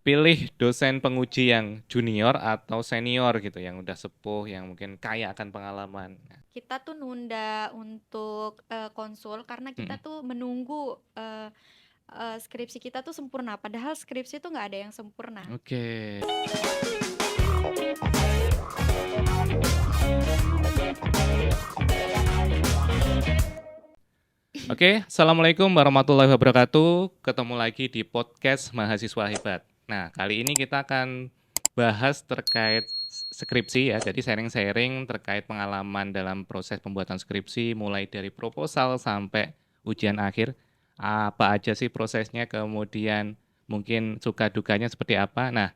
pilih dosen penguji yang junior atau senior gitu, yang udah sepuh, yang mungkin kaya akan pengalaman. Kita tuh nunda untuk konsul karena kita Mm-mm. tuh menunggu skripsi kita tuh sempurna. Padahal skripsi tuh nggak ada yang sempurna. Oke. Oke, Assalamualaikum warahmatullahi wabarakatuh. Ketemu lagi di podcast Mahasiswa Hebat. Nah, kali ini kita akan bahas terkait skripsi ya. Jadi sharing-sharing terkait pengalaman dalam proses pembuatan skripsi, mulai dari proposal sampai ujian akhir. Apa aja sih prosesnya, kemudian mungkin suka dukanya seperti apa. Nah,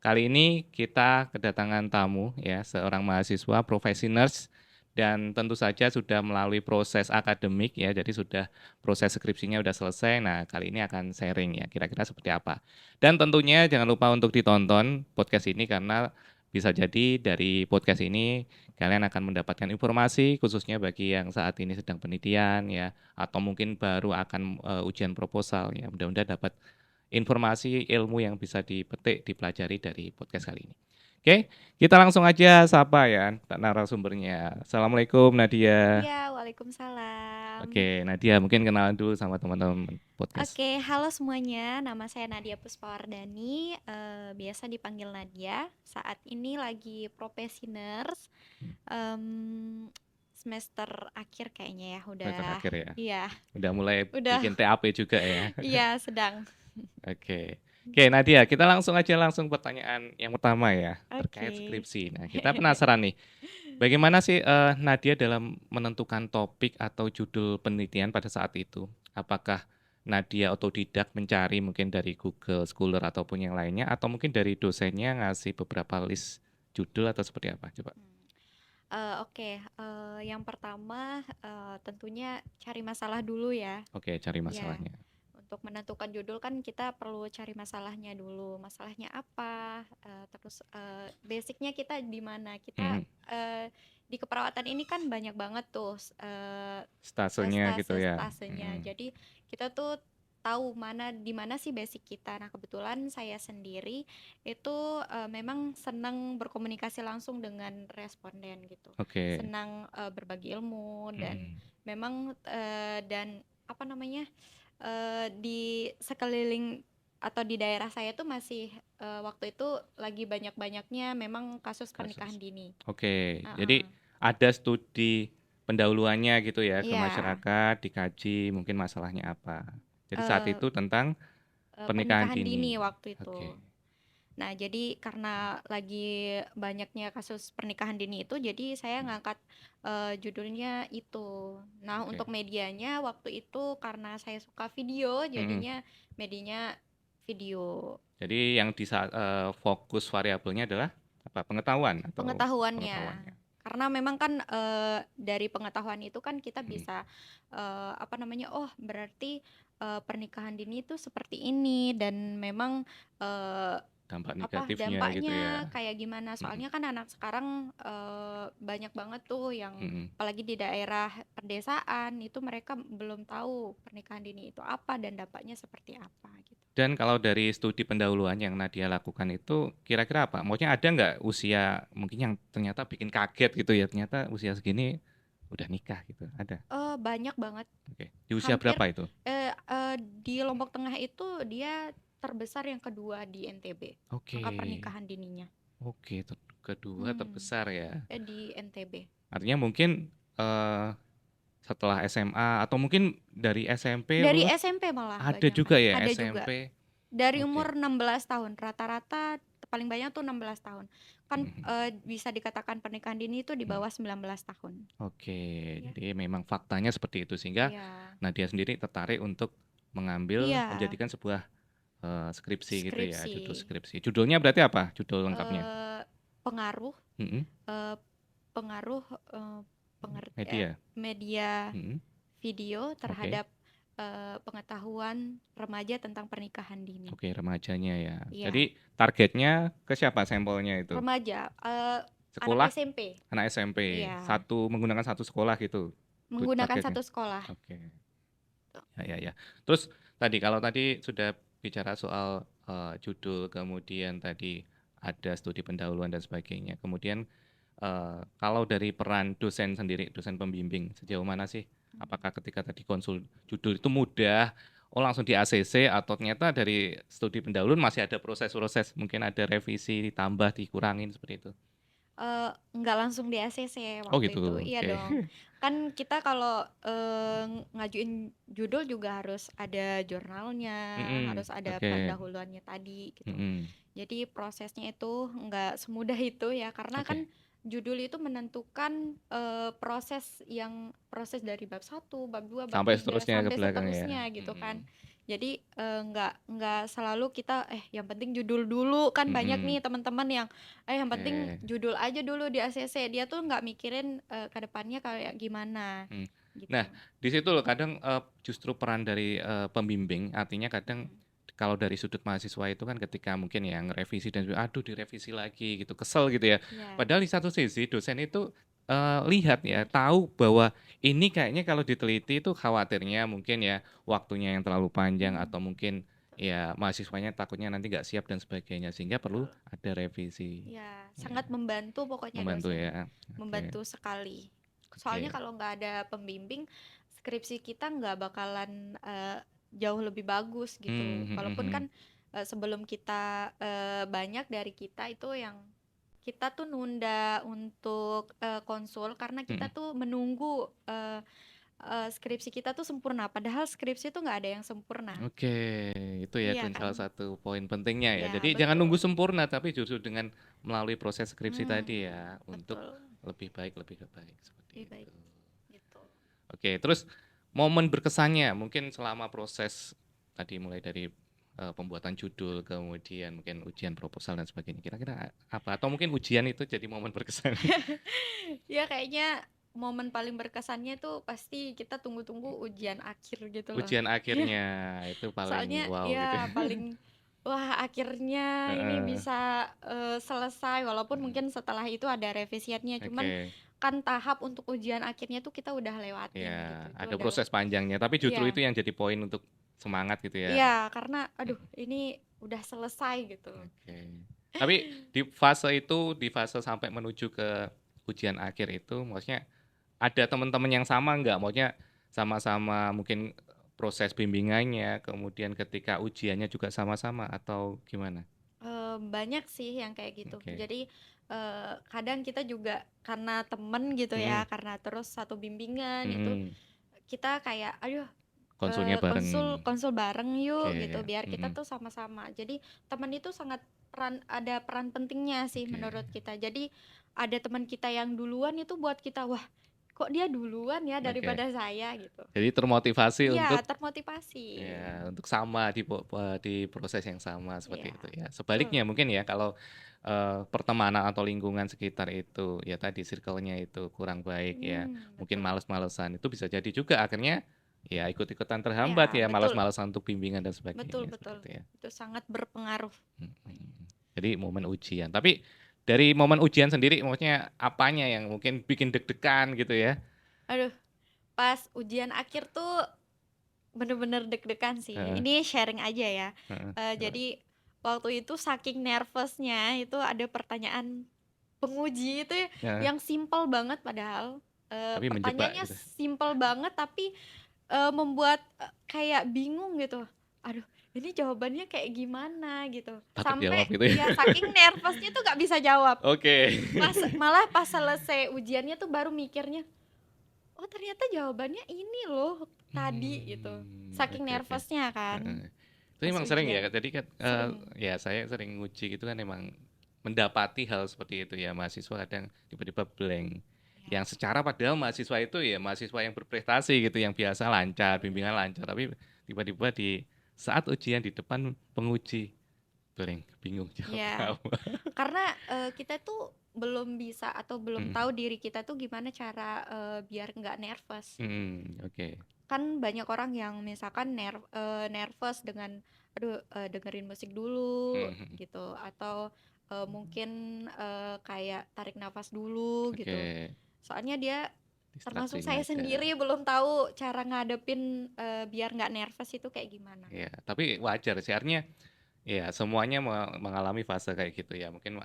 kali ini kita kedatangan tamu ya, seorang mahasiswa profesi nurse dan tentu saja sudah melalui proses akademik ya, jadi sudah proses skripsinya sudah selesai. Nah, kali ini akan sharing ya, kira-kira seperti apa. Dan tentunya jangan lupa untuk ditonton podcast ini karena bisa jadi dari podcast ini kalian akan mendapatkan informasi khususnya bagi yang saat ini sedang penelitian ya, atau mungkin baru akan ujian proposal ya. Mudah-mudahan dapat informasi ilmu yang bisa dipetik, dipelajari dari podcast kali ini. Oke, kita langsung aja sapa ya narasumbernya. Assalamualaikum Nadia. Iya, waalaikumsalam. Oke, Nadia mungkin kenalan dulu sama teman-teman podcast. Oke, halo semuanya. Nama saya Nadia Puspawardani, biasa dipanggil Nadia. Saat ini lagi profesi nurse, semester akhir kayaknya ya, udah. Semester akhir ya. Iya, Udah mulai udah. bikin TAP juga ya. Iya, sedang. Oke. Oke, Nadia, kita langsung aja pertanyaan yang pertama ya, terkait Oke. skripsi. Nah, kita penasaran nih, bagaimana sih Nadia dalam menentukan topik atau judul penelitian pada saat itu? Apakah Nadia otodidak mencari mungkin dari Google Scholar ataupun yang lainnya, atau mungkin dari dosennya ngasih beberapa list judul atau seperti apa? Coba. Oke, yang pertama tentunya cari masalah dulu ya. Oke, cari Ya, masalahnya. untuk menentukan judul kan kita perlu cari masalahnya dulu. Masalahnya apa? Terus basicnya kita di mana? Kita Mm-mm. di keperawatan ini kan banyak banget tuh Stasenya gitu ya. stase-stasenya. Mm-mm. Jadi kita tuh tahu di mana sih basic kita. Nah, kebetulan saya sendiri itu memang senang berkomunikasi langsung dengan responden gitu. Oke. Senang berbagi ilmu dan Mm-mm. memang dan apa namanya? Di sekeliling atau di daerah saya tuh masih waktu itu lagi banyak-banyaknya memang kasus pernikahan Kasus. dini. Oke, Heeh. jadi ada studi pendahuluannya gitu ya ke Iya, masyarakat, dikaji mungkin masalahnya apa. Jadi saat eh, itu tentang pernikahan pernikahan dini dini. waktu itu. Oke. Nah, jadi karena lagi banyaknya kasus pernikahan dini itu, jadi saya Hmm. ngangkat judulnya itu. Nah, Oke. untuk medianya waktu itu karena saya suka video, Mm-mm. jadinya medianya video. Jadi yang di fokus variabelnya adalah apa? Pengetahuan atau Pengetahuannya, pengetahuannya. karena memang kan dari pengetahuan itu kan kita Mm. bisa apa namanya, oh berarti pernikahan dini itu seperti ini dan memang eh, Dampak apa negatifnya gitu ya. dampaknya kayak gimana. Mm-mm. Soalnya kan anak sekarang banyak banget tuh yang Mm-mm. apalagi di daerah pedesaan itu mereka belum tahu pernikahan dini itu apa dan dampaknya seperti apa gitu. Dan kalau dari studi pendahuluan yang Nadia lakukan itu kira-kira apa? Maksudnya ada nggak usia mungkin yang ternyata bikin kaget gitu ya, ternyata usia segini udah nikah gitu, ada? Banyak banget. Oke, di usia Hampir berapa itu? di Lombok Tengah itu dia terbesar yang kedua di NTB, Oke, angka pernikahan dininya. oke, kedua Hmm, terbesar ya. di NTB. Artinya mungkin eh, setelah SMA atau mungkin dari SMP Dari lulus SMP malah ada banyakan. juga ya Ada juga. SMP. Dari Oke. umur 16 tahun, rata-rata paling banyak tuh 16 tahun. Kan Mhm, bisa dikatakan pernikahan dini itu di mhm. bawah 19 tahun. Oke, Ya. jadi memang faktanya seperti itu sehingga Iya. Nadia sendiri tertarik untuk mengambil Iya, menjadikan sebuah skripsi gitu ya, skripsi. judul skripsi. Judulnya berarti apa? Judul lengkapnya? Eh pengaruh Mhm. eh pengaruh Media. media Mhm. video Oke. terhadap pengetahuan remaja tentang pernikahan dini. Oke, remajanya ya. Iya, Jadi targetnya ke siapa sampelnya itu? remaja, anak Sekolah, SMP. anak SMP. Iya, Satu menggunakan satu sekolah gitu. menggunakan Targetnya. satu sekolah. Oke. Ya, ya, ya. Terus tadi kalau tadi sudah bicara soal judul, kemudian tadi ada studi pendahuluan dan sebagainya. Kemudian kalau dari peran dosen sendiri, dosen pembimbing, sejauh mana sih? Apakah ketika tadi konsul judul itu mudah, oh langsung di ACC, atau ternyata dari studi pendahuluan masih ada proses-proses, mungkin ada revisi, ditambah, dikurangin, seperti itu? Nggak langsung di ACC Oh waktu gitu, itu, iya oke. dong. Kan kita kalau ngajuin judul juga harus ada jurnalnya, Mm-mm, harus ada oke. pendahuluannya tadi gitu. Mm-mm, Jadi prosesnya itu nggak semudah itu ya, karena oke. kan judul itu menentukan proses dari bab 1, bab 2, bab Sampai 3 seterusnya ke sampai belakang ya. seterusnya gitu kan. Mm-mm, Jadi nggak selalu kita yang penting judul dulu, kan banyak mm-mm, nih teman-teman yang yang penting oke. judul aja dulu di ACC. Dia tuh nggak mikirin ke depannya kayak gimana Hmm. gitu. Nah, di situ loh kadang justru peran dari pembimbing, artinya kadang Mm, kalau dari sudut mahasiswa itu kan ketika mungkin ya ngerevisi dan aduh direvisi lagi gitu, kesel gitu ya. ya, Padahal di satu sisi dosen itu lihat ya, tahu bahwa ini kayaknya kalau diteliti itu khawatirnya mungkin ya waktunya yang terlalu panjang, atau mm, mungkin ya mahasiswanya takutnya nanti nggak siap dan sebagainya, sehingga perlu betul. ada revisi. Ya, Ya, sangat membantu pokoknya membantu dosen. ya. Oke, Membantu sekali. Soalnya oke. kalau nggak ada pembimbing, skripsi kita nggak bakalan jauh lebih bagus gitu. Hmm, hmm, hmm, Walaupun hmm. kan sebelum kita banyak dari kita itu yang kita tuh nunda untuk konsul karena kita Hmm. tuh menunggu skripsi kita tuh sempurna. Padahal skripsi tuh nggak ada yang sempurna. Oke, itu ya Iya salah kan? satu poin pentingnya ya. Ya Jadi jangan nunggu betul. sempurna, tapi justru dengan melalui proses skripsi tadi Hmm, ya, untuk betul. lebih baik, lebih baik seperti Lebih itu. baik gitu. Oke, terus momen berkesannya mungkin selama proses tadi mulai dari pembuatan judul, kemudian mungkin ujian proposal dan sebagainya. Kira-kira apa? Atau mungkin ujian itu jadi momen berkesan? Ya kayaknya momen paling berkesannya tuh pasti kita tunggu-tunggu ujian akhir gitu loh. Ujian Ya, akhirnya itu paling soalnya wow gitu. ya paling wah akhirnya ini Heeh, bisa selesai walaupun heeh. mungkin setelah itu ada revisiannya cuman Oke. kan tahap untuk ujian akhirnya tuh kita udah lewatin gitu. Ya, Itu ada udah proses panjangnya, tapi justru iya. itu yang jadi poin untuk semangat gitu ya. Iya, karena aduh ini udah selesai gitu. Oke. Tapi di fase sampai menuju ke ujian akhir itu, maksudnya ada teman-teman yang sama nggak? Maksudnya sama-sama mungkin proses bimbingannya, kemudian ketika ujiannya juga sama-sama atau gimana? Banyak sih yang kayak gitu. Oke. Jadi kadang kita juga karena temen gitu ya, Mm-mm. karena terus satu bimbingan itu Mm-mm. kita kayak aduh Konsulnya bareng. konsul konsul bareng yuk gitu Oke. biar kita Mm-mm. tuh sama-sama. Jadi teman itu sangat ada peran pentingnya sih Oke. menurut kita. Jadi ada teman kita yang duluan itu buat kita wah kok dia duluan ya Oke. daripada saya gitu. Jadi termotivasi Iya, untuk termotivasi. ya, untuk sama di proses yang sama Iya, seperti itu ya. betul. Sebaliknya mungkin ya kalau pertemanan atau lingkungan sekitar itu ya tadi circle-nya itu kurang baik ya, mungkin Betul. males-malesan itu bisa jadi juga akhirnya ya ikut-ikutan terhambat Ya, ya, betul. males-malesan untuk bimbingan dan Betul, sebagainya seperti betul. itu ya. Itu sangat berpengaruh. Mm-mm. Jadi momen ujian. Tapi dari momen ujian sendiri maksudnya apanya yang mungkin bikin deg-degan gitu ya? Aduh, pas ujian akhir tuh bener-bener deg-degan sih. Heeh, Ini sharing aja ya. heeh, heeh. Jadi waktu itu saking nervousnya itu ada pertanyaan penguji itu Ya, yang simple banget padahal. tapi menjebak Pertanyaannya gitu. simple banget tapi membuat kayak bingung gitu. Aduh, ini jawabannya kayak gimana gitu. Takut jawab Sampai gitu ya. ya saking nervousnya tuh gak bisa jawab. Oke. Malah pas selesai ujiannya tuh baru mikirnya, oh ternyata jawabannya ini loh tadi gitu. Saking Oke, oke. nervousnya kan Heeh. Itu pas emang sering ya, ujian. jadi kan Sering. ya saya sering nguji gitu kan emang mendapati hal seperti itu ya, mahasiswa kadang tiba-tiba blank. Ya, Yang secara padahal mahasiswa itu ya mahasiswa yang berprestasi gitu, yang biasa lancar, iya. bimbingan lancar, tapi tiba-tiba di saat ujian di depan penguji blank, bingung jawab Ya, apa. karena kita tuh belum bisa atau belum Hmm, tahu diri kita tuh gimana cara biar nggak nervous. oke. Kan banyak orang yang misalkan nervous dengan aduh dengerin musik dulu Hmm, gitu atau mungkin kayak tarik nafas dulu gitu. oke. Soalnya dia termasuk Distraksinya saya ada. sendiri belum tahu cara ngadepin biar nggak nervous itu kayak gimana. Ya, tapi wajar sih artinya Ya, semuanya mengalami fase kayak gitu ya. Mungkin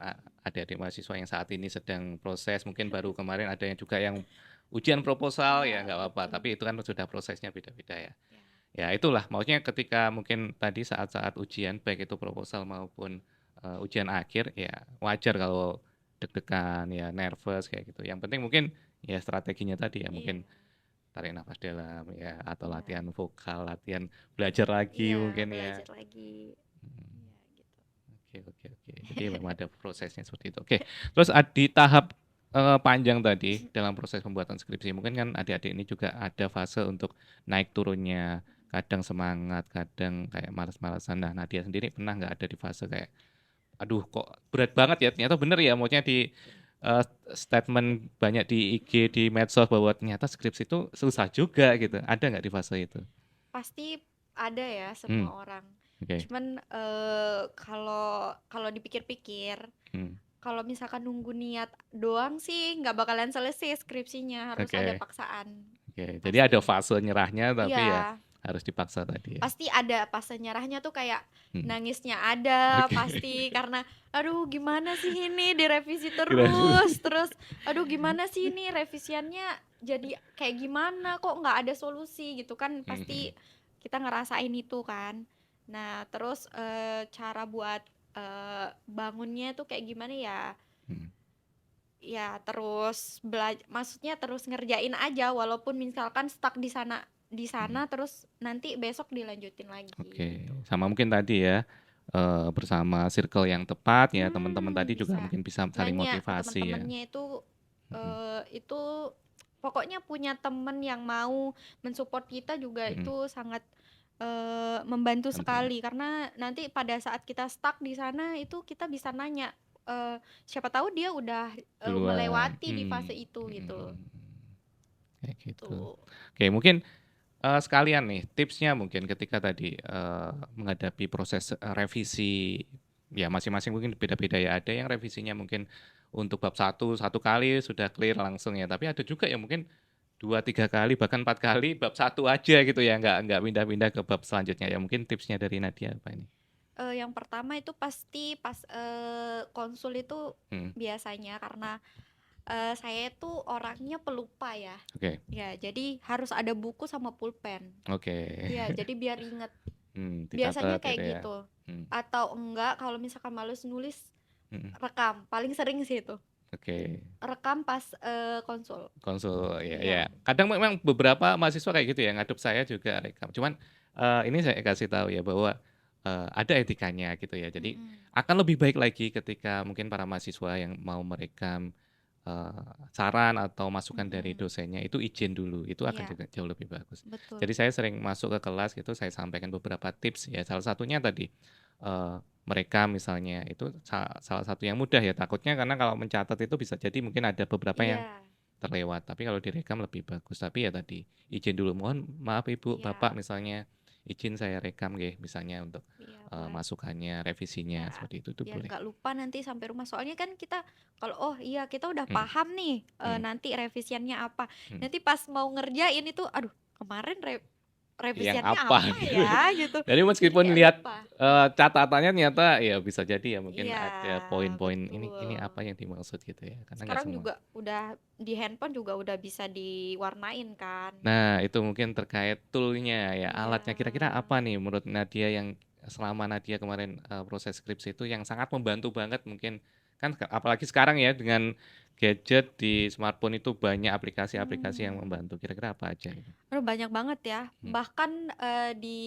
adik-adik mahasiswa yang saat ini sedang proses, mungkin baru kemarin ada yang juga yang ujian proposal ya Iya, nggak apa-apa. betul. Tapi itu kan sudah prosesnya beda-beda ya. Ya, Ya itulah, maksudnya ketika mungkin tadi saat-saat ujian, baik itu proposal maupun ujian akhir, ya wajar kalau deg-degan, ya nervous kayak gitu. Yang penting mungkin ya strateginya tadi ya, iya, mungkin tarik nafas dalam ya, atau iya, latihan vokal, latihan belajar lagi iya, mungkin ya. belajar lagi. Hmm. Iya, gitu. Oke, oke, oke. Jadi memang ada prosesnya seperti itu. Oke, terus di tahap panjang tadi dalam proses pembuatan skripsi, mungkin kan adik-adik ini juga ada fase untuk naik turunnya, kadang semangat, kadang kayak malas-malasan. Nah, Nadia sendiri pernah nggak ada di fase kayak, aduh kok berat banget ya? Ternyata bener ya, maksudnya di eh, statement banyak di IG, di medsos bahwa ternyata skripsi itu susah juga gitu. Ada nggak di fase itu? Pasti ada ya Hmm, semua orang. oke. Cuman kalau kalau dipikir-pikir, Hmm, kalau misalkan nunggu niat doang sih nggak bakalan selesai skripsinya, harus ada oke. paksaan. Oke, jadi ada Pasti. fase nyerahnya tapi ya Iya, harus dipaksa tadi ya. pasti ada pas nyerahnya tuh kayak Hmm. nangisnya ada Oke. pasti karena aduh gimana sih ini direvisi Keren. terus terus aduh gimana sih ini revisiannya jadi kayak gimana kok nggak ada solusi gitu kan Hmm. pasti kita ngerasain itu kan. Nah terus cara buat bangunnya tuh kayak gimana ya, Hmm. ya terus maksudnya terus ngerjain aja walaupun misalkan stuck di Hmm. sana terus nanti besok dilanjutin lagi Oke, gitu. sama mungkin tadi ya bersama circle yang tepat ya teman-teman tadi juga Bisa mungkin bisa saling nanya ke motivasi ya. teman-temannya Hmm. itu pokoknya punya temen yang mau mensupport kita juga Hmm. itu sangat membantu Penting. sekali karena nanti pada saat kita stuck di sana itu kita bisa nanya, siapa tahu dia udah Duluan. melewati di Hmm. fase itu gitu. Hmm. Kayak gitu. Tuh. Oke, mungkin sekalian nih tipsnya mungkin ketika tadi menghadapi proses revisi ya masing-masing mungkin beda-beda ya. Ada yang revisinya mungkin untuk bab satu kali sudah clear langsung ya. Tapi ada juga yang mungkin dua tiga kali bahkan empat kali bab satu aja gitu ya nggak pindah-pindah ke bab selanjutnya ya. Mungkin tipsnya dari Nadia apa ini? Yang pertama itu pasti pas konsul itu Hmm, biasanya karena saya tuh orangnya pelupa ya. oke, Ya, jadi harus ada buku sama pulpen. oke. Ya, jadi biar inget. Biasanya Dicatat kayak gitu ya. gitu. Hmm, Atau enggak kalau misalkan males nulis, hmm, rekam. Paling sering sih itu. oke. Rekam pas konsul. Konsul ya ya. Iya. Kadang memang beberapa mahasiswa kayak gitu ya, ngadep saya juga rekam. Cuman ini saya kasih tahu ya bahwa ada etikanya gitu ya. Jadi Mm-mm. akan lebih baik lagi ketika mungkin para mahasiswa yang mau merekam saran atau masukan dari Mm-mm. dosennya itu izin dulu. Itu akan Iya, jauh lebih bagus. betul. Jadi saya sering masuk ke kelas gitu, saya sampaikan beberapa tips ya. Salah satunya tadi merekam misalnya itu salah satu yang mudah ya. Takutnya karena kalau mencatat itu bisa jadi mungkin ada beberapa yang Iya, terlewat. Tapi kalau direkam lebih bagus. Tapi ya tadi izin dulu. Mohon maaf Ibu, Bapak iya, misalnya izin saya rekam nggih misalnya untuk iya buat masukannya, revisinya ya seperti itu biar boleh. nggak lupa nanti sampai rumah. Soalnya kan kita kalau oh iya kita udah Hmm, paham nih hmm, nanti revisiannya apa. hmm. Nanti pas mau ngerjain itu, aduh kemarin Yang revisiannya apa apa gitu. ya gitu. Jadi Jadi meskipun kayak lihat lupa. catatannya ternyata ya bisa jadi ya mungkin Iya, ada poin-poin ini betul. apa yang dimaksud gitu ya. Karena nggak Sekarang semua. juga udah di handphone juga udah bisa diwarnain kan. Nah, itu mungkin terkait toolnya ya, Iya. alatnya. Kira-kira apa nih menurut Nadia yang selama Nadia kemarin proses skripsi itu yang sangat membantu banget mungkin kan apalagi sekarang ya dengan gadget di smartphone itu banyak aplikasi-aplikasi yang Hmm. membantu. Kira-kira apa aja itu? Aduh, banyak banget ya. Hmm, Bahkan di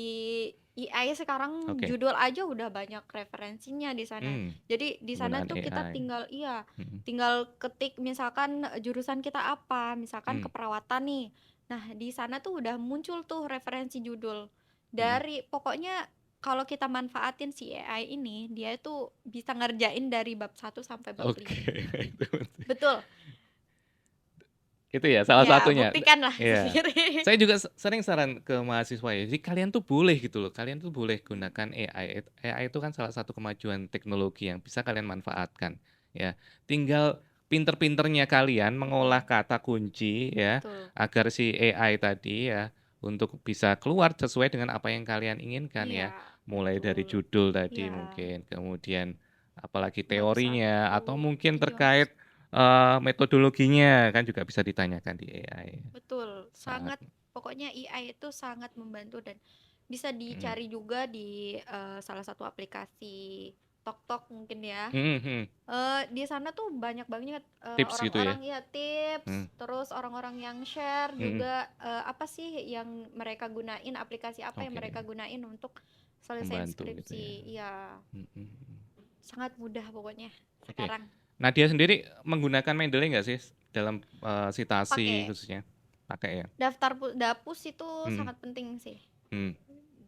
AI sekarang oke. judul aja udah banyak referensinya di sana. Hmm, Jadi di sana penggunaan tuh kita AI. tinggal iya, Hmm, tinggal ketik misalkan jurusan kita apa, misalkan hmm, keperawatan nih. Nah, di sana tuh udah muncul tuh referensi judul. hmm. Dari pokoknya kalau kita manfaatin si AI ini, dia itu bisa ngerjain dari bab 1 sampai bab Oke, 5. itu penting. Betul. Itu ya salah Ya, satunya. buktikanlah Iya. sendiri. Saya juga sering saran ke mahasiswa ya. Jadi kalian tuh boleh gitu loh. Kalian tuh boleh gunakan AI. AI itu kan salah satu kemajuan teknologi yang bisa kalian manfaatkan. Ya, tinggal pinter-pinternya kalian mengolah Mm-mm. kata kunci ya Betul. agar si AI tadi ya untuk bisa keluar sesuai dengan apa yang kalian inginkan ya. Iya. mulai dari betul. judul tadi Iya, mungkin, kemudian apalagi nggak usah teorinya atau tahu mungkin iya, terkait metodologinya kan juga bisa ditanyakan di AI. betul. Sangat. Sangat pokoknya AI itu sangat membantu dan bisa Mm. dicari juga di salah satu aplikasi TokTok mungkin ya. Mhm. Di sana tuh banyak banget Tips gitu ya. orang-orang ya tips, Mm. terus orang-orang yang share Mm. juga apa sih yang mereka gunain, aplikasi apa yang Oke, mereka gunain untuk selesaiin membantu gitu ya. skripsi. Ya, Mm. sangat mudah pokoknya Oke. sekarang. Nadia sendiri menggunakan Mendeley nggak sih dalam citasi Pakai khususnya? Pakai ya. dapus itu Mm. sangat penting sih Mm.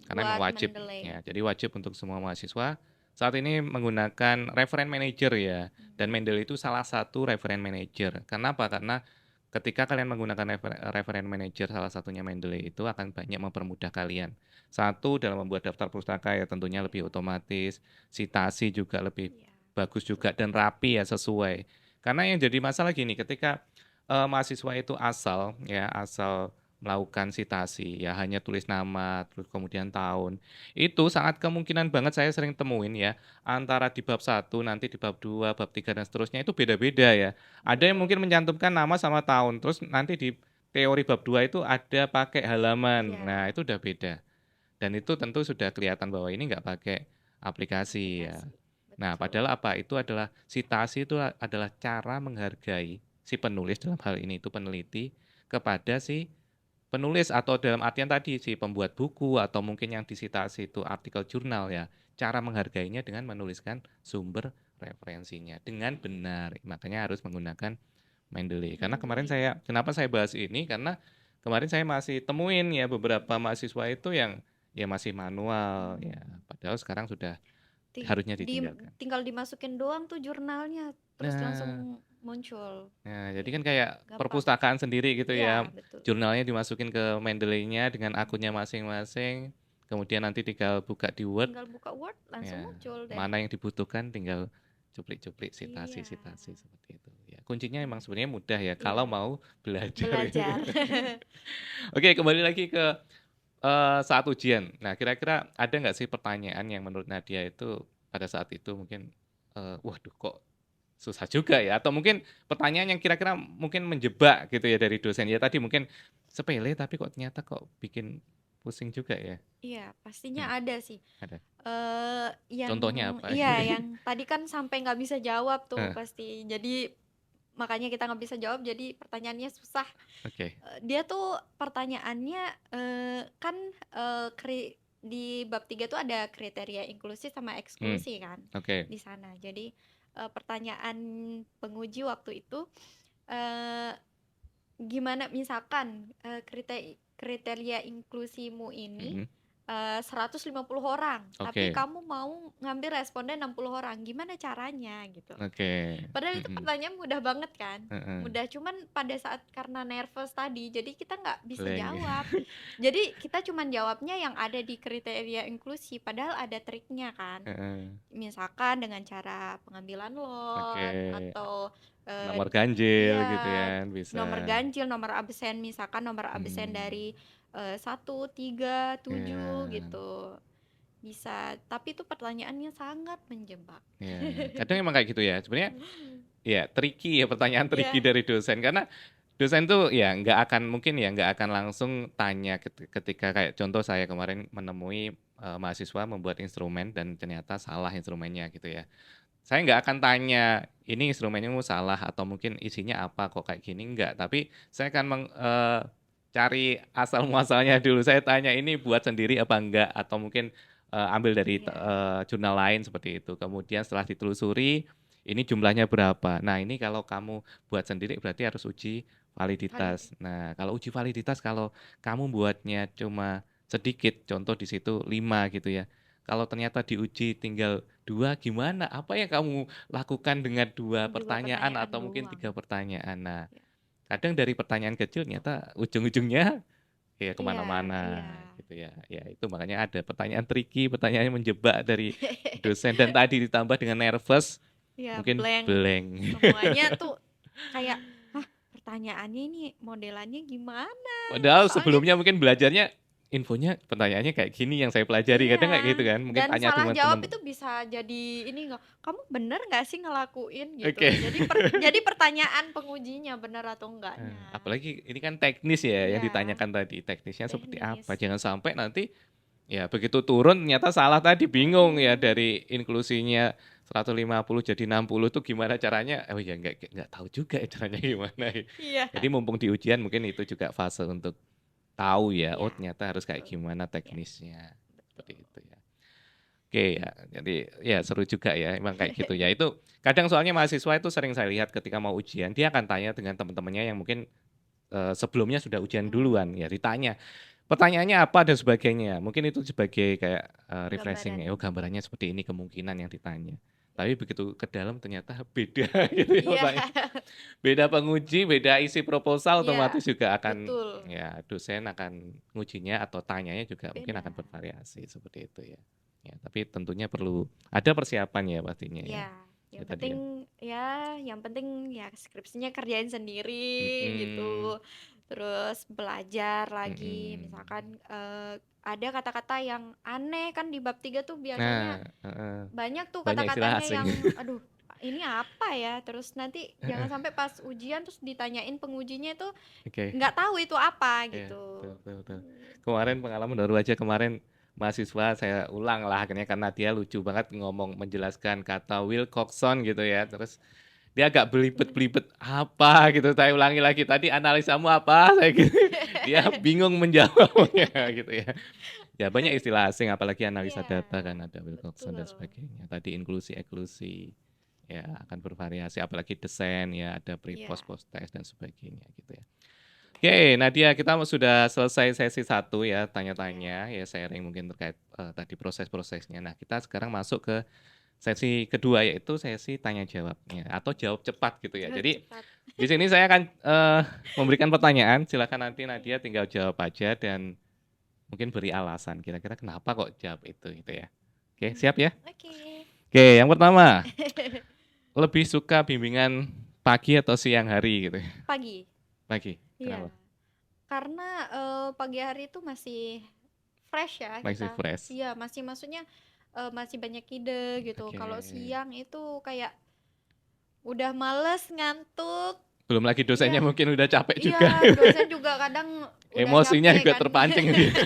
Karena emang buat wajib Mendeley. ya. Jadi wajib untuk semua mahasiswa saat ini menggunakan referen manager ya. Dan Mendeley itu salah satu referen manager. Kenapa? Karena ketika kalian menggunakan referen manager salah satunya Mendeley itu akan banyak mempermudah kalian. Satu dalam membuat daftar pustaka ya tentunya lebih otomatis, citasi juga lebih Iya, bagus betul. juga dan rapi ya sesuai. Karena yang jadi masalah gini, ketika mahasiswa itu asal melakukan citasi ya hanya tulis nama terus kemudian tahun itu sangat kemungkinan banget saya sering temuin ya antara di bab satu nanti di bab 2 bab 3 dan seterusnya itu beda-beda ya ada yang Betul. mungkin mencantumkan nama sama tahun terus nanti di teori bab 2 itu ada pakai halaman nah Iya, itu udah beda dan itu tentu sudah kelihatan bahwa ini nggak pakai aplikasi ya. aplikasi. Nah, Betul. padahal apa? Itu adalah citasi itu adalah cara menghargai si penulis dalam hal ini itu peneliti kepada si penulis atau dalam artian tadi si pembuat buku atau mungkin yang disitasi itu artikel jurnal ya. Cara menghargainya dengan menuliskan sumber referensinya dengan benar. Makanya harus menggunakan Mendeley. Karena kemarin Mendeley. kenapa saya bahas ini? Karena kemarin saya masih temuin ya beberapa mahasiswa itu yang ya masih manual ya. Hmm. Padahal sekarang sudah Ti- harusnya di ditinggalkan. tinggal dimasukin doang tuh jurnalnya terus Nah, langsung muncul. nah, jadi Iya, kan kayak gampang. perpustakaan sendiri gitu ya. Iya, betul. Jurnalnya dimasukin ke Mendeley-nya dengan akunnya masing-masing. Kemudian nanti tinggal buka di Word. Tinggal buka Word langsung Ya, muncul deh. mana yang dibutuhkan tinggal cuplik-cuplik Iya, sitasi seperti itu. Ya, kuncinya emang sebenarnya mudah ya kalau iya. mau belajar. Belajar. Oke, kembali lagi ke saat ujian. Nah, kira-kira ada nggak sih pertanyaan yang menurut Nadia itu pada saat itu mungkin, waduh kok susah juga ya? Atau mungkin pertanyaan yang kira-kira mungkin menjebak gitu ya dari dosen. Ya tadi mungkin sepele tapi kok ternyata kok bikin pusing juga ya? Iya, pastinya Hmm, ada sih. ada. Yang Contohnya apa? iya, yang tadi kan sampai nggak bisa jawab tuh Eh, pasti. Jadi makanya kita nggak bisa jawab. Jadi pertanyaannya susah. Oke. Dia tuh pertanyaannya kan di bab 3 tuh ada kriteria inklusi sama Hmm, eksklusi kan oke. di sana. Jadi pertanyaan penguji waktu itu eh, gimana misalkan kriteria inklusimu ini Mhm, 150 orang, tapi oke. kamu mau ngambil responden 60 orang, gimana caranya gitu. Oke. Padahal itu Mhm, pertanyaan mudah banget kan. heeh. Mudah cuman pada saat karena nervous tadi, jadi kita nggak bisa Blank. jawab. Jadi kita cuman jawabnya yang ada di kriteria inklusi, padahal ada triknya kan. Heeh. Misalkan dengan cara pengambilan Oke. lot atau Nomor ganjil gitu iya kan bisa. nomor ganjil, nomor absen, misalkan nomor absen Hmm. dari 1, 3, 7 Ya, gitu. Bisa, tapi itu pertanyaannya sangat menjebak. ya. Kadang emang kayak gitu ya. Sebenarnya ya tricky ya pertanyaan tricky Iya, dari dosen karena dosen tuh ya nggak akan mungkin ya nggak akan langsung tanya ketika kayak contoh saya kemarin menemui mahasiswa membuat instrumen dan ternyata salah instrumennya gitu ya. Saya nggak akan tanya ini instrumennya salah atau mungkin isinya apa kok kayak gini nggak. Tapi saya akan cari asal muasalnya dulu. Saya tanya ini buat sendiri apa enggak atau mungkin ambil dari iya, jurnal lain seperti itu. Kemudian setelah ditelusuri ini jumlahnya berapa. Nah, ini kalau kamu buat sendiri berarti harus uji validitas. valid. Nah, kalau uji validitas kalau kamu buatnya cuma sedikit, contoh di situ 5 gitu ya. Kalau ternyata diuji tinggal 2 gimana? Apa yang kamu lakukan dengan 2 Dua pertanyaan pertanyaan atau mungkin doang. 3 pertanyaan? Nah, Ya. kadang dari pertanyaan kecil ternyata ujung-ujungnya ya Iya, kemana-mana iya. gitu ya. Ya itu makanya ada pertanyaan tricky, pertanyaan yang menjebak dari dosen dan tadi ditambah dengan nervous Ya, mungkin blank. blank. Semuanya tuh kayak, hah, pertanyaannya ini modelannya gimana? Padahal Soalnya sebelumnya mungkin belajarnya infonya pertanyaannya kayak gini yang saya pelajari, kadang kayak Iya, gitu kan. Mungkin dan tanya salah dengan jawab teman. itu bisa jadi ini nggak, kamu bener nggak sih ngelakuin gitu. Oke. Jadi pertanyaan pengujinya bener atau enggaknya. Apalagi ini kan teknis ya yang Iya, ditanyakan tadi, teknisnya seperti apa. teknis. Jangan sampai nanti ya begitu turun ternyata salah tadi, bingung ya Mm-mm. dari inklusinya 150 jadi 60 tuh gimana caranya? Oh ya nggak tahu juga ya caranya gimana. Iya, Jadi mumpung di ujian mungkin itu juga fase untuk tahu ya, oh iya, ternyata harus kayak betul. gimana Iya, teknisnya. betul. Seperti itu ya. Oke ya, jadi ya seru juga ya, emang kayak gitu ya. Itu kadang soalnya mahasiswa itu sering saya lihat ketika mau ujian, dia akan tanya dengan teman-temannya yang mungkin sebelumnya sudah ujian Mm, duluan ya, ditanya pertanyaannya apa dan sebagainya. Mungkin itu sebagai kayak refreshing gambaran. ya, oh gambarannya seperti ini kemungkinan yang ditanya. Tapi begitu ke dalam ternyata beda gitu ya Iya, pertanyaan. Beda penguji, beda isi proposal, iya, otomatis juga akan betul. ya dosen akan ngujinya atau tanyanya juga mungkin akan Beda. bervariasi seperti itu ya. Ya, tapi tentunya perlu ada persiapan ya pastinya ya. Iya, Ya yang tadi penting ya. yang penting ya skripsinya kerjain sendiri Mm-mm. gitu. Terus belajar lagi, Mm-mm. misalkan ada kata-kata yang aneh kan di bab 3 tuh biasanya Nah, heeh. banyak tuh Banyak istilah kata-katanya asing. yang aduh ini apa ya? Terus nanti jangan sampai pas ujian terus ditanyain pengujinya itu Oke. nggak tahu itu apa Ya, betul, gitu. betul, betul. Kemarin pengalaman baru aja kemarin mahasiswa saya ulang lah akhirnya karena dia lucu banget ngomong menjelaskan kata Wilcoxon gitu ya. Terus dia agak belibet-belibet apa gitu. Saya ulangi lagi tadi analisamu apa? Saya gitu. Dia bingung menjawabnya gitu ya. Ya banyak istilah asing apalagi analisa Iya, data kan ada Wilcoxon dan betul. sebagainya. Tadi inklusi eksklusi ya akan bervariasi apalagi desain ya ada pre-post Iya. post-test dan sebagainya gitu ya. Oke, Nadia, kita sudah selesai sesi satu ya, Iya. tanya-tanya, ya sharing mungkin terkait tadi proses-prosesnya. Nah, kita sekarang masuk ke sesi kedua, yaitu sesi tanya jawabnya atau jawab cepat gitu ya. Jawab Jadi cepat. di sini saya akan memberikan pertanyaan, silakan nanti Nadia tinggal jawab aja dan mungkin beri alasan kira-kira kenapa kok jawab itu gitu ya. Oke, siap ya? Oke. Oke, yang pertama, lebih suka bimbingan pagi atau siang hari gitu ya? Pagi. Pagi, Iya. kenapa? Karena pagi hari itu masih fresh ya Masih kita. fresh. Iya, masih maksudnya masih banyak ide gitu. Oke. Kalau siang itu kayak udah males, ngantuk. Belum lagi dosennya Iya, mungkin udah capek iya, juga. dosen juga kadang udah Emosinya capek juga kan. terpancing gitu.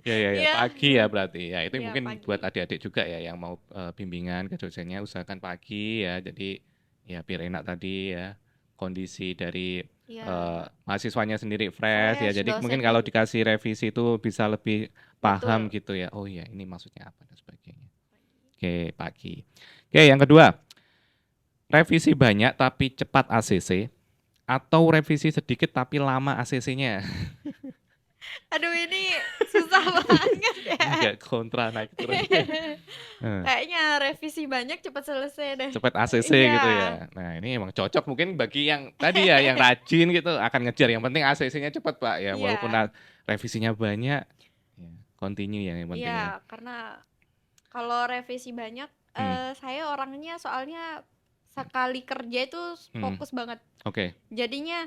Ya, ya, ya. Iya, Pagi ya berarti. Ya, itu iya mungkin buat pagi. adik-adik juga ya yang mau bimbingan ke dosennya usahakan pagi ya. Jadi ya biar enak tadi ya. Kondisi dari Iya, mahasiswanya sendiri fresh ya. fresh, Jadi mungkin dosennya kalau juga. dikasih revisi itu bisa lebih paham Betul. gitu ya. Oh iya, ini maksudnya apa dan sebagainya. Oke, pagi. Oke, yang kedua, revisi banyak tapi cepat ACC atau revisi sedikit tapi lama ACC-nya. Aduh, ini susah banget ya. Agak kontra naik turun. Nah, Kayaknya revisi banyak cepat selesai deh. cepat ACC Iya. gitu ya. Nah, ini emang cocok mungkin bagi yang tadi ya, yang rajin gitu akan ngejar. Yang penting ACC-nya cepat, Pak. Ya, walaupun Iya. revisinya banyak, ya, continue ya yang penting ya. Iya, karena kalau revisi banyak, Hmm, saya orangnya soalnya sekali kerja itu hmm, fokus banget. oke. Jadinya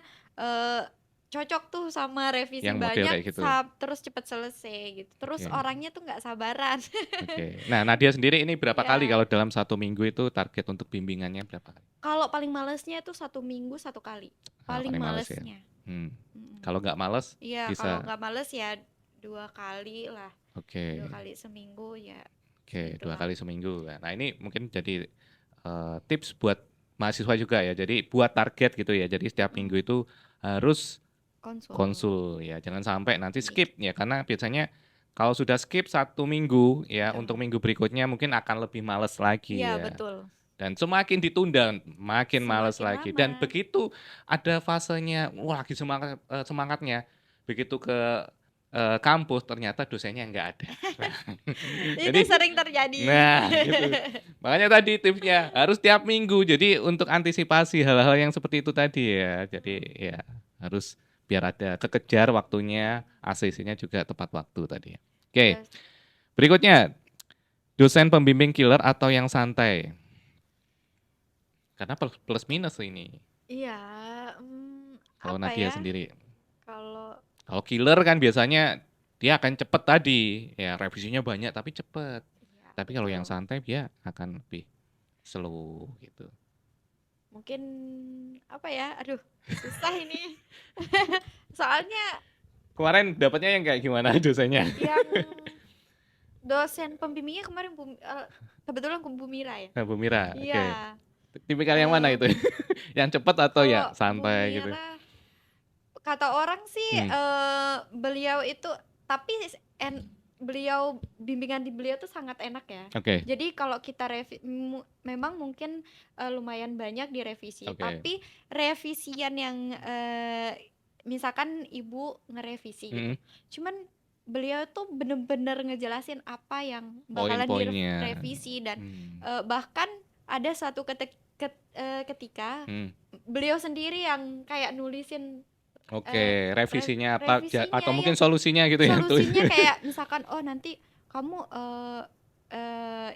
cocok tuh sama revisi Yang model banyak, kayak gitu. terus cepet selesai gitu. Terus Oke, orangnya tuh nggak sabaran. oke. Nah, Nadia sendiri ini berapa kali Ya, kalau dalam satu minggu itu target untuk bimbingannya berapa kali? kalau paling malesnya itu 1 minggu 1 kali. Ah, Paling paling males ya. malesnya. Hmm. Mm-mm. Kalau nggak males Iya, kalau bisa. nggak males ya 2 kali lah. Oke. 2 kali seminggu ya Oke, dua segitulah. kali seminggu. Nah, ini mungkin jadi tips buat mahasiswa juga ya. Jadi buat target gitu ya. Jadi setiap minggu Mm, itu harus konsul. konsul ya. Jangan sampai nanti Iya. skip ya. Karena biasanya kalau sudah skip satu minggu ya, Iya. untuk minggu berikutnya mungkin akan lebih males Iya, lagi ya. betul. Dan semakin ditunda, makin males Semakin lagi. Dan lama. begitu ada fasenya, wah lagi semangatnya. Begitu ke kampus ternyata dosennya nggak ada. Nah, Itu jadi sering terjadi. nah, gitu. Makanya tadi tipsnya harus tiap minggu. Jadi untuk antisipasi hal-hal yang seperti itu tadi ya. Jadi Mm, ya harus biar ada kekejar waktunya, ACC-nya juga tepat waktu tadi. Oke, yes. berikutnya dosen pembimbing killer atau yang santai? Karena plus minus ini. Iya, Kalau apa Nadia ya? sendiri. Kalau Kalau killer kan biasanya dia akan cepet tadi, ya revisinya banyak tapi cepet. Iya, Tapi kalau yang betul. santai dia akan lebih slow gitu. Mungkin apa ya? Aduh, susah ini. Soalnya Kemarin dapatnya yang kayak gimana dosennya? yang dosen pembimbingnya kemarin kebetulan Bu Mira ya. Nah, Bu Mira, oke. Iya. Tipikal yang mana eh, itu? Yang cepat atau ya Kalau Bu santai gitu? Mira, kata orang sih Hmm, beliau itu, tapi beliau, bimbingan di beliau tuh sangat enak ya. oke, Jadi kalau kita memang mungkin lumayan banyak direvisi, oke. tapi revisian yang misalkan ibu ngerevisi gitu, Mm, cuman beliau tuh bener-bener ngejelasin apa yang bakalan poin-poinnya. direvisi, dan Hmm, bahkan ada suatu ketika hmm. beliau sendiri yang kayak nulisin Oke, revisinya apa? Atau revisinya ya, mungkin solusinya gitu ya? Tulis. solusinya kayak misalkan, oh nanti kamu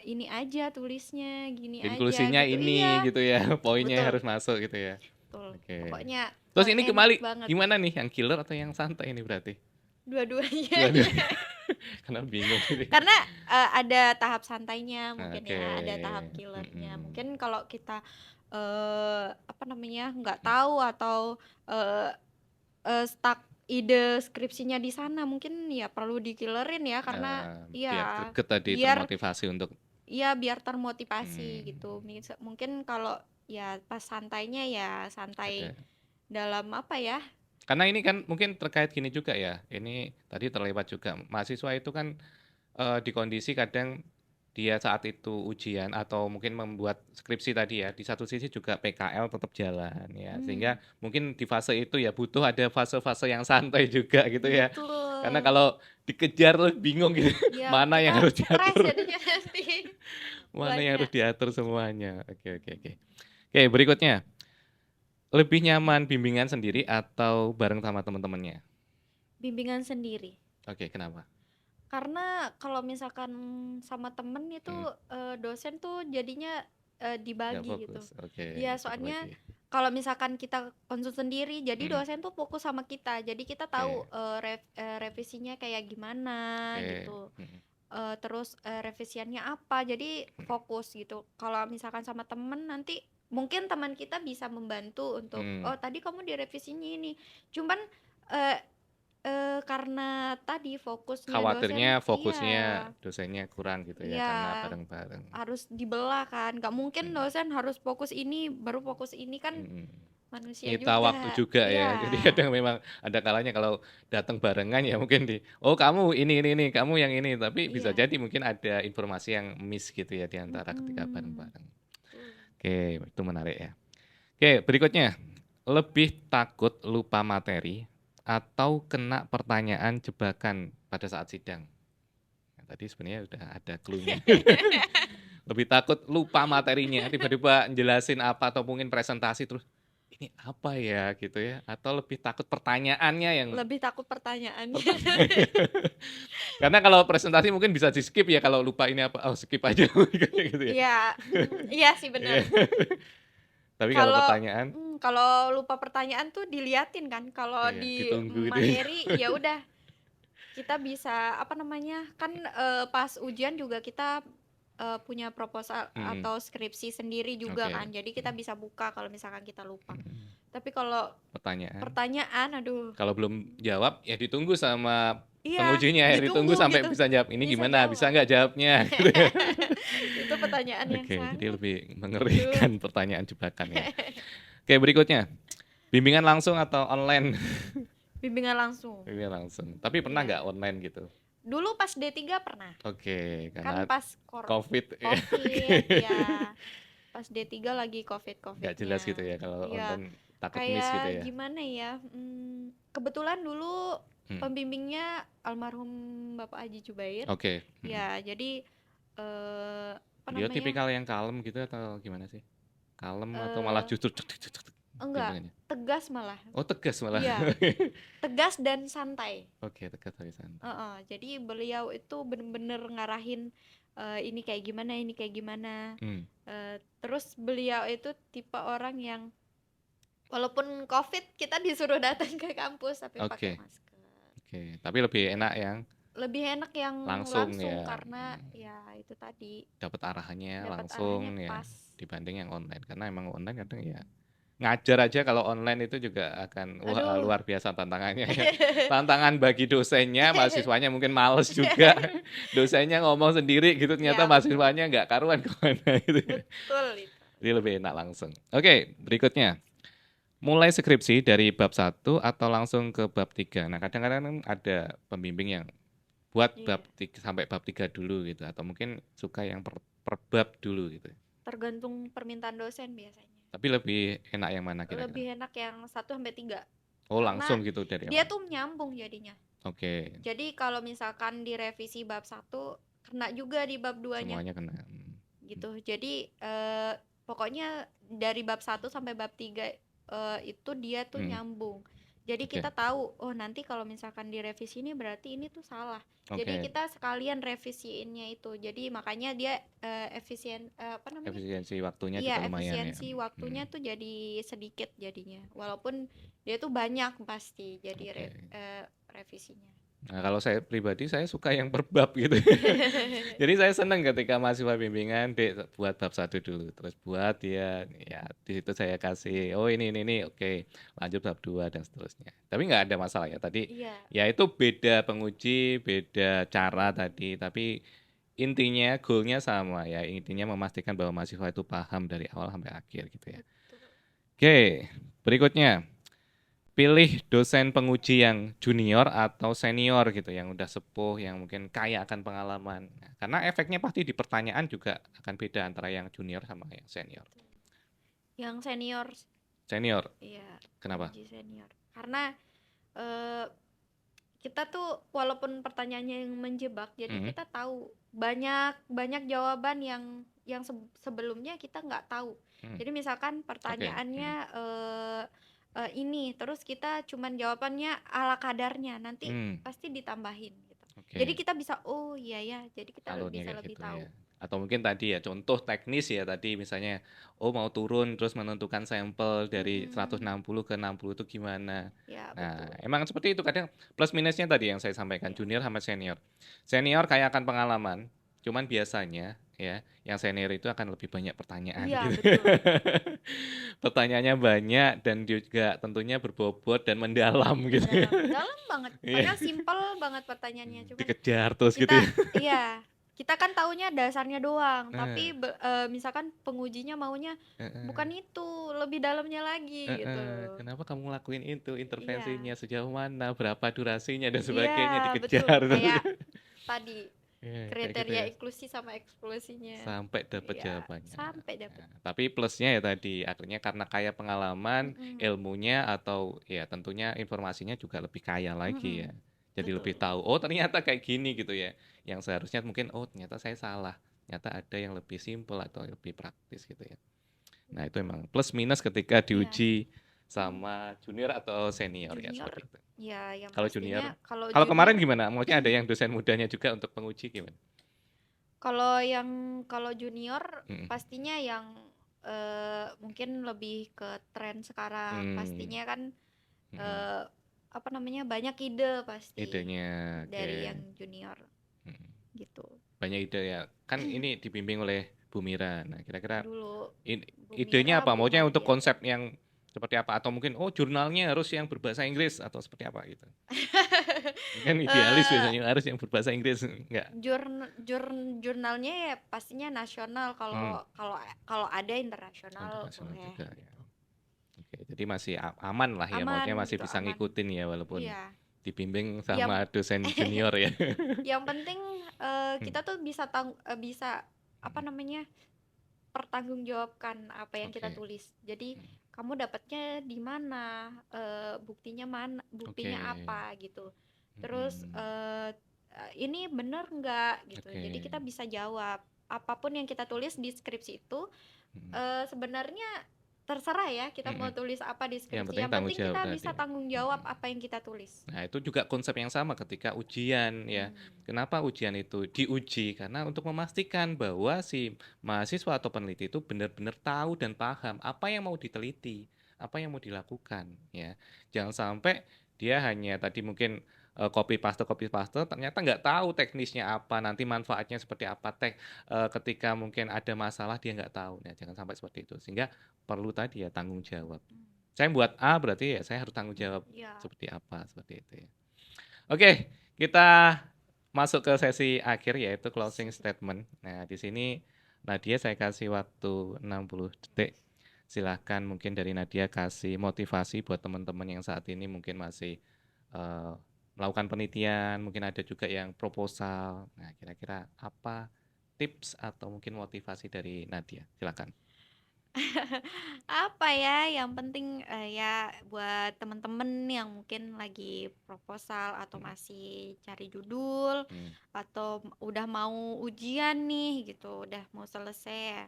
ini aja tulisnya gini aja Inklusinya gitu, ini iya gitu ya, poinnya betul harus masuk gitu ya. betul, Oke. pokoknya Terus ini enak kembali banget gimana nih, yang killer atau yang santai ini berarti? dua-duanya. Dua-dua. Karena bingung gitu. Karena ada tahap santainya mungkin Oke. ya, ada tahap killernya. Mm-mm. Mungkin kalau kita apa namanya, nggak tahu atau eh stuck ide skripsinya di sana, mungkin ya perlu dikillerin ya, karena Biar ya greget tadi biar termotivasi untuk biar termotivasi hmm, gitu. Mungkin kalau ya pas santainya ya santai ada. dalam apa ya? Karena ini kan mungkin terkait gini juga ya. Ini tadi terlewat juga. Mahasiswa itu kan di kondisi kadang dia saat itu ujian atau mungkin membuat skripsi tadi ya, di satu sisi juga PKL tetap jalan ya, Hmm, sehingga mungkin di fase itu ya butuh ada fase-fase yang santai juga gitu ya. Karena betul. kalau dikejar tuh bingung gitu, Ya mana yang kita harus stres diatur, jadinya nanti mana yang harus banyak. diatur semuanya. Oke, oke, oke. Oke, berikutnya, lebih nyaman bimbingan sendiri atau bareng sama teman-temannya? Bimbingan sendiri. Oke, kenapa? Karena kalau misalkan sama temen itu Hmm, dosen tuh jadinya nggak dibagi gitu. fokus. Oke, Ya soalnya terbagi. kalau misalkan kita konsul sendiri, jadi Hmm, dosen tuh fokus sama kita. Jadi kita tahu oke, revisinya kayak gimana oke. gitu. Hmm, Terus revisiannya apa. Jadi fokus gitu. Kalau misalkan sama temen, nanti mungkin teman kita bisa membantu untuk, hmm. oh tadi kamu direvisinya ini. Cuman eh, karena tadi fokusnya Khawatirnya dosen, fokusnya iya, dosennya kurang gitu ya iya, karena bareng-bareng. harus dibelah kan. Gak mungkin Hmm, dosen harus fokus ini baru fokus ini, kan hmm. manusia Nyita waktu juga. juga Iya. ya. Jadi kadang memang ada kalanya kalau datang barengan ya mungkin oh kamu ini, kamu yang ini. Tapi bisa Iya. jadi mungkin ada informasi yang miss gitu ya di antara ketika Mm-mm. bareng-bareng. Betul. Oke, itu menarik ya. Oke, berikutnya. Lebih takut lupa materi atau kena pertanyaan jebakan pada saat sidang? Nah, tadi sebenarnya udah ada clue-nya. Lebih takut lupa materinya, tiba-tiba jelasin apa atau mungkin presentasi terus ini apa ya gitu ya, atau lebih takut pertanyaannya yang Lebih takut pertanyaannya. pertanyaan. Karena kalau presentasi mungkin bisa di skip ya, kalau lupa ini apa, oh skip aja kayak gitu ya. Iya, iya sih benar. Iya. Tapi kalau Kalau pertanyaan kalau lupa pertanyaan tuh diliatin kan. Kalau ya di ditunggu gitu ya. materi ya udah, kita bisa apa namanya, kan pas ujian juga kita punya proposal Mm, atau skripsi sendiri juga oke. kan, jadi kita bisa buka kalau misalkan kita lupa. Mm, Tapi kalau pertanyaan. pertanyaan, aduh, Kalau belum jawab ya ditunggu sama iya, pengujinya ya, ditunggu ditunggu sampai gitu, bisa jawab. Ini bisa gimana? Bisa jawab. nggak jawabnya? Gitu ya. Itu pertanyaan yang Oke, jadi sangat, lebih aduh. mengerikan pertanyaan jebakan ya. Oke, berikutnya. Bimbingan langsung atau online? Bimbingan langsung. Bimbingan langsung. Tapi pernah nggak Iya. online gitu? Dulu pas D3 pernah. Oke, Kan karena pas COVID ya. COVID ya. Pas D3 lagi Nggak jelas gitu COVID-COVID-nya. ya kalau Iya, online takut miss gitu kayak ya. gimana ya? Kebetulan dulu Hmm, pembimbingnya almarhum Bapak Haji Jubair. oke. Hmm. Ya, jadi apa Dia namanya? tipikal yang kalem gitu atau gimana sih? Kalem atau malah eh justru cek, cek, cek, cek, enggak, bimbingannya? tegas malah. Oh, tegas malah. Iya, tegas dan santai. Oke, tegas tapi santai. Heeh, jadi beliau itu bener-bener ngarahin ini kayak gimana, ini kayak gimana. Hmm, Terus beliau itu tipe orang yang walaupun COVID kita disuruh datang ke kampus tapi pakai oke. masker. Oke, tapi lebih enak yang Lebih enak yang langsung langsung ya. karena ya itu tadi Dapat arahannya dapat arahnya langsung ya pas. dibanding yang online karena emang online kadang ya ngajar aja kalau online itu juga akan wah Aduh. luar biasa tantangannya ya. Tantangan bagi dosennya, mahasiswanya mungkin males juga. Dosennya ngomong sendiri gitu ternyata Ya, betul. mahasiswanya nggak karuan kemana gitu. Betul itu. Jadi lebih enak langsung. Oke, berikutnya. Mulai skripsi dari bab 1 atau langsung ke bab 3. Nah, kadang-kadang kan ada pembimbing yang buat Iya, bab 3, sampai bab 3 dulu gitu atau mungkin suka yang per bab dulu gitu. tergantung permintaan dosen biasanya. Tapi lebih enak yang mana kira-kira? Lebih enak yang 1 sampai 3 Oh, karena langsung gitu dari dia awal. tuh nyambung jadinya. Oke, Jadi kalau misalkan direvisi bab 1 kena juga di bab 2-nya semuanya kena. gitu. Jadi pokoknya dari bab 1 sampai bab 3 itu dia tuh Hmm, nyambung. Jadi oke. kita tahu, oh nanti kalau misalkan direvisi ini berarti ini tuh salah. Jadi Oke. kita sekalian revisiinnya itu. Jadi makanya dia apa namanya? Efisiensi waktunya juga Iya, lumayan ya. efisiensi waktunya tuh jadi sedikit jadinya. Walaupun dia tuh banyak pasti jadi Oke. revisinya. Nah, kalau saya pribadi saya suka yang per bab gitu. Jadi saya senang ketika mahasiswa bimbingan, Dek, buat bab 1 dulu, terus buat dia, ya di situ saya kasih, oh ini, oke, lanjut bab 2 dan seterusnya. Tapi nggak ada masalah ya tadi, Iya. ya itu beda penguji, beda cara tadi, tapi intinya goalnya sama ya, intinya memastikan bahwa mahasiswa itu paham dari awal sampai akhir gitu ya. Betul. Oke, berikutnya. Pilih dosen penguji yang junior atau senior gitu, yang udah sepuh, yang mungkin kaya akan pengalaman. Nah, karena efeknya pasti di pertanyaan juga akan beda antara yang junior sama yang senior. Yang senior, Senior, iya, kenapa? penguji senior. Karena eh, kita tuh walaupun pertanyaannya yang menjebak, jadi Mm, kita tahu banyak banyak jawaban yang sebelumnya kita nggak tahu. mm, Jadi misalkan oke, pertanyaannya ini, terus kita cuman jawabannya ala kadarnya, nanti mm, pasti ditambahin gitu. Jadi oke, kita bisa, oh iya ya, jadi kita alurnya bisa kayak lebih gitu tahu. ya. Atau mungkin tadi ya contoh teknis ya tadi misalnya, oh mau turun terus menentukan sampel dari Mm-mm. 160 ke 60 itu gimana. Ya Nah, betul. emang seperti itu kadang plus minusnya tadi yang saya sampaikan Ya, junior sama senior. Senior kaya akan pengalaman, cuman biasanya ya yang senior itu akan lebih banyak pertanyaan iya gitu. betul. Pertanyaannya banyak dan juga tentunya berbobot dan mendalam gitu. Mendalam, dalam banget. Iya, Padahal simpel banget pertanyaannya, cuman dikejar terus gitu kita ya. iya, kita kan taunya dasarnya doang, Nah, tapi misalkan pengujinya maunya heeh. bukan itu, lebih dalamnya lagi gitu Heeh, loh. kenapa kamu lakuin itu? Iya. Intervensinya sejauh mana? Berapa durasinya dan Iya, sebagainya betul. dikejar terus. Kayak tadi Ya, kayak gitu kriteria ya. inklusi sama eksklusinya. Sampai dapat Iya, jawabannya. sampai dapet. Nah, tapi plusnya ya tadi, akhirnya karena kaya pengalaman, Mm-mm. ilmunya atau ya tentunya informasinya juga lebih kaya lagi Mm-mm. ya. Jadi lebih Betul. tahu, oh ternyata kayak gini gitu ya. Yang seharusnya mungkin, oh ternyata saya salah. Ternyata ada yang lebih simpel atau lebih praktis gitu ya. Nah, itu Betul. emang plus minus ketika Iya. diuji Mm. sama junior atau senior ya Junior, seperti itu. ya yang Kalau junior, pastinya kalau kalau kemarin junior. gimana? Maksudnya ada yang dosen mudanya juga untuk penguji gimana? Kalau junior Mm, pastinya yang mungkin lebih ke tren sekarang. mm, Pastinya kan mm. eh, apa namanya banyak ide pasti Idenya, oke. dari yang junior Mm. gitu. Banyak ide ya. Kan ini dibimbing oleh Bu Mira. Nah, kira-kira Dulu Bu idenya Mira, apa? Bu Maksudnya untuk Nadia. konsep yang seperti apa? Atau mungkin, oh jurnalnya harus yang berbahasa Inggris atau seperti apa gitu? Kan idealis eh biasanya harus yang berbahasa Inggris, enggak? jurnalnya ya pastinya nasional. Hmm, Kalau kalau kalau ada oh, internasional internasional boleh juga ya. gitu. Oke, jadi masih aman lah ya, Aman maksudnya masih gitu, bisa aman. ngikutin ya walaupun Iya. dibimbing Yang sama dosen junior ya. yang penting Hmm, kita tuh bisa apa hmm, namanya pertanggungjawabkan apa yang kita oke, tulis. Jadi hmm, kamu dapatnya di mana, oke, buktinya apa gitu. Terus hmm, ini bener nggak gitu. oke, Jadi kita bisa jawab apapun yang kita tulis di skripsi itu. hmm, Sebenarnya terserah ya kita hmm. mau tulis apa di Yang skripsi. penting Yang tanggung penting jawab kita tadi. bisa tanggung jawab Hmm. apa yang kita tulis. Nah, itu juga konsep yang sama ketika ujian ya. Hmm. Kenapa ujian itu diuji? Karena untuk memastikan bahwa si mahasiswa atau peneliti itu benar-benar tahu dan paham apa yang mau diteliti, apa yang mau dilakukan ya. Jangan sampai dia hanya tadi mungkin copy paste, ternyata nggak tahu teknisnya apa, nanti manfaatnya seperti apa, ketika mungkin ada masalah dia nggak tahu. Nah, jangan sampai seperti itu. Sehingga perlu tadi ya tanggung jawab. Saya buat A berarti ya saya harus tanggung jawab Ya. seperti apa, seperti itu ya. Oke, kita masuk ke sesi akhir yaitu closing statement. Nah, di sini Nadia saya kasih waktu 60 detik. Silahkan mungkin dari Nadia kasih motivasi buat teman-teman yang saat ini mungkin masih eh, melakukan penelitian, mungkin ada juga yang proposal. Nah, kira-kira apa tips atau mungkin motivasi dari Nadia? Silakan. Apa ya, yang penting ya buat temen-temen yang mungkin lagi proposal atau Hmm, masih cari judul hmm, atau udah mau ujian nih gitu, udah mau selesai.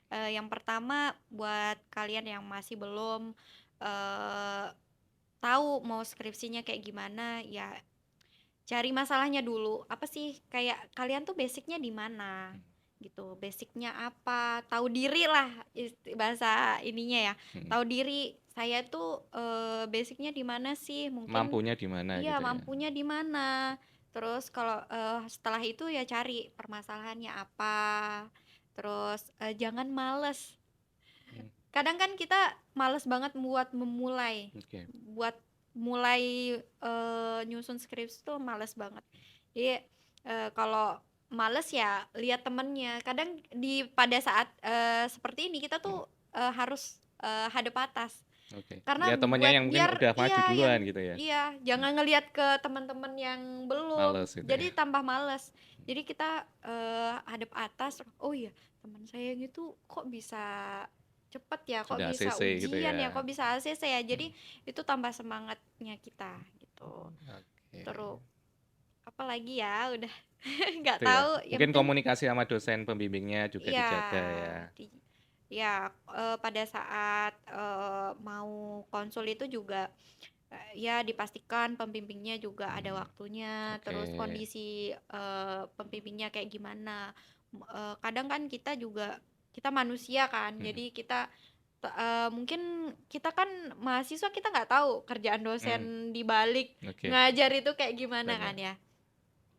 Yang pertama buat kalian yang masih belum eh, tahu mau skripsinya kayak gimana, ya cari masalahnya dulu. Apa sih kayak kalian tuh basicnya di mana? Gitu. Basicnya apa? Tahu diri lah bahasa ininya ya. hmm. Tahu diri saya tuh basicnya di mana sih? Mungkin Mampunya di mana iya gitu ya. mampunya di mana. Terus kalau setelah itu ya cari permasalahannya apa. Terus jangan males. Hmm, Kadang kan kita males banget buat memulai, Oke. buat mulai nyusun skripsi tuh males banget. Jadi kalau males ya lihat temennya. Kadang pada saat seperti ini kita Hmm, tuh harus hadap atas. Oke. Karena Lihat temannya buat yang mungkin biar udah maju iya duluan yang gitu ya. iya Hmm, jangan ngelihat ke teman-teman yang belum. Males gitu ya. Jadi tambah males. Jadi kita hadap atas. Oh iya teman saya yang itu kok bisa cepet ya, kok Sudah bisa ACC gitu ujian ya, ya. kok bisa ACC ya. Hmm, Jadi itu tambah semangatnya kita gitu. Oke. Terus apalagi ya udah nggak Itu ya. tahu. Yang Mungkin penting komunikasi sama dosen pembimbingnya juga ya dijaga ya. ya pada saat mau konsul itu juga ya dipastikan pembimbingnya juga ada Hmm, waktunya, Oke. terus kondisi pembimbingnya kayak gimana. Kadang kan kita juga kita manusia kan, Hmm, jadi kita mungkin kita kan mahasiswa kita nggak tahu kerjaan hmm, dosen di balik Oke. ngajar itu kayak gimana kan Benar. ya.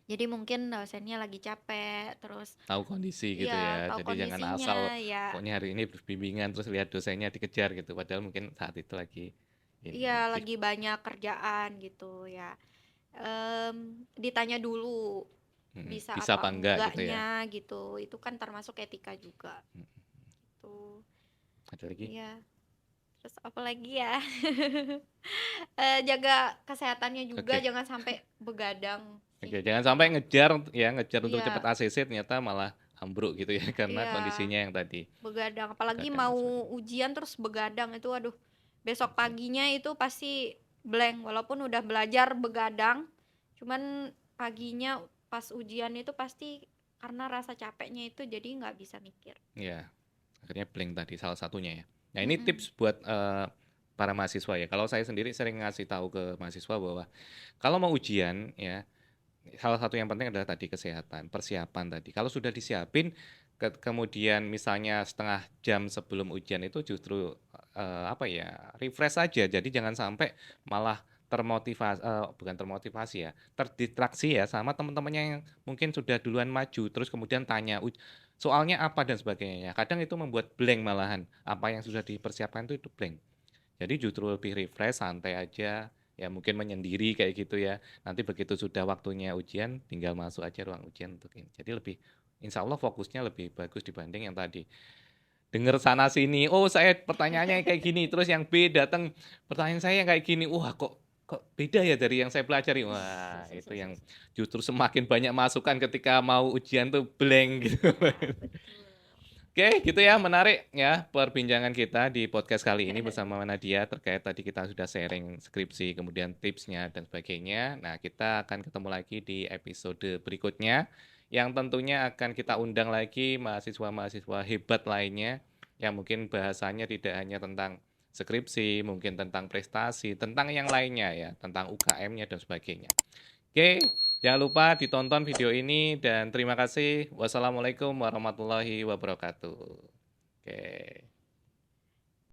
Jadi mungkin dosennya lagi capek, terus Tahu kondisi gitu ya ya. tahu Jadi jangan asal kondisinya ya. pokoknya hari ini bimbingan terus lihat dosennya dikejar gitu. Padahal mungkin saat itu lagi Iya ini. lagi banyak kerjaan gitu ya. Ditanya dulu bisa Bisa apa apa enggak gitu ya. enggaknya gitu. Itu kan termasuk etika juga Hmm, tuh. Ada lagi? Iya. Terus apa lagi ya? Jaga kesehatannya juga, Oke. jangan sampai begadang sih. Oke, jangan sampai ngejar ya, ngejar untuk cepat Iya, ACC ternyata malah ambruk gitu ya karena iya, kondisinya yang tadi begadang. Apalagi kadang dan mau sebagainya. ujian terus begadang itu, aduh. Besok Oke. paginya itu pasti blank, walaupun udah belajar begadang, cuman paginya pas ujian itu pasti karena rasa capeknya itu jadi nggak bisa mikir. Ya, akhirnya blank tadi salah satunya ya. Nah, ini Mm-mm. tips buat para mahasiswa ya. Kalau saya sendiri sering ngasih tahu ke mahasiswa bahwa kalau mau ujian ya, salah satu yang penting adalah tadi kesehatan, persiapan tadi. Kalau sudah disiapin, kemudian misalnya setengah jam sebelum ujian itu justru apa ya, refresh saja. Jadi jangan sampai malah termotivasi, bukan termotivasi ya, terdistraksi ya sama teman-temannya yang mungkin sudah duluan maju, terus kemudian tanya soalnya apa dan sebagainya. Kadang itu membuat blank malahan. Apa yang sudah dipersiapkan itu blank. Jadi justru lebih refresh, santai aja, ya mungkin menyendiri kayak gitu ya. Nanti begitu sudah waktunya ujian, tinggal masuk aja ruang ujian untuk ini. Jadi lebih, insya Allah fokusnya lebih bagus dibanding yang tadi. Dengar sana sini, oh saya pertanyaannya kayak gini, terus yang B datang pertanyaan saya yang kayak gini, wah kok beda ya dari yang saya pelajari. Wah, itu yang justru semakin banyak masukan ketika mau ujian tuh blank gitu. Iya, betul. Oke, gitu ya, menarik ya perbincangan kita di podcast kali ini bersama Nadia terkait tadi kita sudah sharing skripsi, kemudian tipsnya dan sebagainya. Nah, kita akan ketemu lagi di episode berikutnya yang tentunya akan kita undang lagi mahasiswa-mahasiswa hebat lainnya yang mungkin bahasanya tidak hanya tentang skripsi, mungkin tentang prestasi, tentang yang lainnya ya, tentang UKM-nya dan sebagainya. Oke, jangan lupa ditonton video ini dan terima kasih. Wassalamualaikum warahmatullahi wabarakatuh. Oke.